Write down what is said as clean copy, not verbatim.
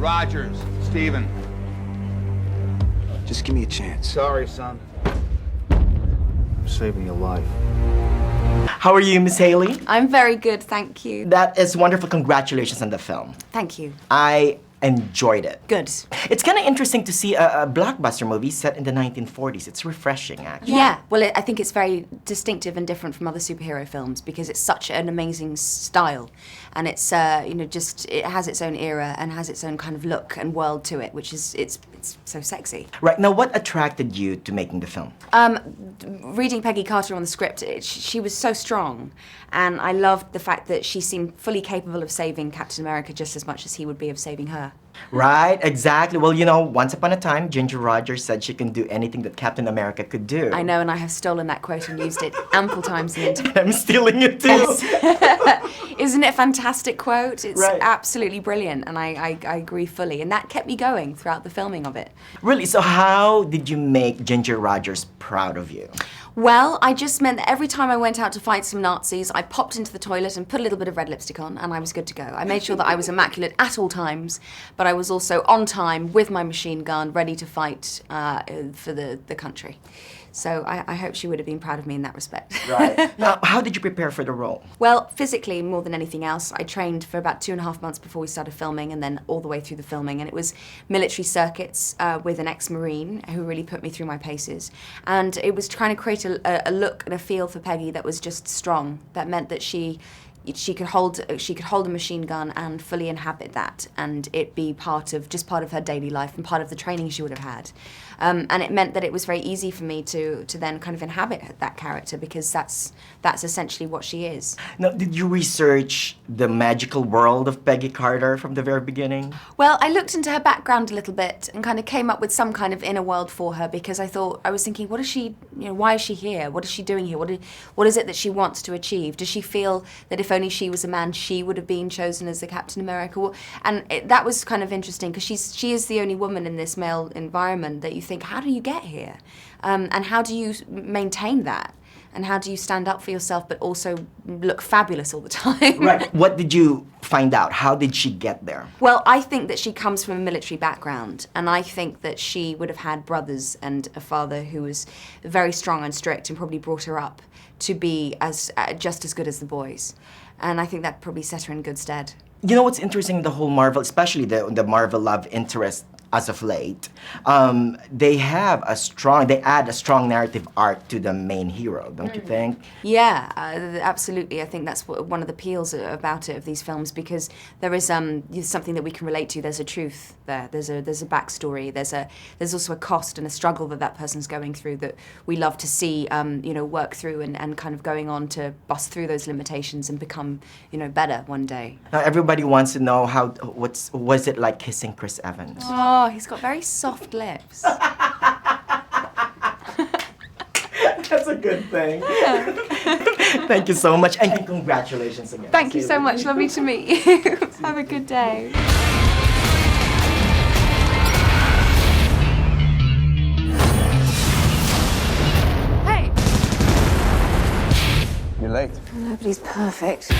Rogers, Steven. Just give me a chance. Sorry, son. I'm saving your life. How are you, Miss Hayley? I'm very good, thank you. That is wonderful. Congratulations on the film. Thank you. I enjoyed it. Good. It's kind of interesting to see a blockbuster movie set in the 1940s. It's refreshing, actually. Yeah, well, I think it's very distinctive and different from other superhero films because it's such an amazing style, and it's you know, just it has its own era and has its own kind of look and world to it, which is it's so sexy. Right, now what attracted you to making the film? Reading Peggy Carter on the script, she was so strong, and I loved the fact that she seemed fully capable of saving Captain America just as much as he would be of saving her. Right, exactly. Well, you know, once upon a time, Ginger Rogers said she can do anything that Captain America could do. I know, and I have stolen that quote and used it ample times in interviews. I'm stealing it too. Yes. Isn't it a fantastic quote? It's right. absolutely brilliant, and I agree fully. And that kept me going throughout the filming of it. Really? So how did you make Ginger Rogers proud of you? Well, I just meant that every time I went out to fight some Nazis, I popped into the toilet and put a little bit of red lipstick on, and I was good to go. I made sure that I was immaculate at all times, but I was also on time with my machine gun, ready to fight for the country. So I hope she would have been proud of me in that respect. Right. Now, how did you prepare for the role? Well, physically, more than anything else, I trained for about 2.5 months before we started filming, and then all the way through the filming. And it was military circuits with an ex-Marine who really put me through my paces. And it was trying to create a look and a feel for Peggy that was just strong. That meant that she could hold a machine gun and fully inhabit that, and it be part of her daily life and part of the training she would have had. And it meant that it was very easy for me to then kind of inhabit that character, because that's essentially what she is. Now, did you research the magical world of Peggy Carter from the very beginning? Well, I looked into her background a little bit and kind of came up with some kind of inner world for her, because I was thinking, what is she, you know, why is she here? What is she doing here? What is it that she wants to achieve? Does she feel that if only she was a man, she would have been chosen as the Captain America? And that was kind of interesting, because she is the only woman in this male environment that you think, how do you get here? And how do you maintain that? And how do you stand up for yourself but also look fabulous all the time? Right. What did you find out? How did she get there? Well, I think that she comes from a military background, and I think that she would have had brothers and a father who was very strong and strict and probably brought her up to be just as good as the boys. And I think that probably set her in good stead. You know what's interesting, the whole Marvel, especially the Marvel love interest as of late, they add a strong narrative arc to the main hero, don't you think? Yeah, absolutely. I think that's one of the appeals about it, of these films, because there is something that we can relate to. There's a truth there. There's a backstory. There's also a cost and a struggle that person's going through that we love to see, you know, work through and kind of going on to bust through those limitations and become, you know, better one day. Now everybody wants to know was it like kissing Chris Evans? Oh, he's got very soft lips. That's a good thing. Yeah. Thank you so much, and congratulations again. Thank you so much. Lovely to meet you. Have a good day. You're late. Nobody's perfect.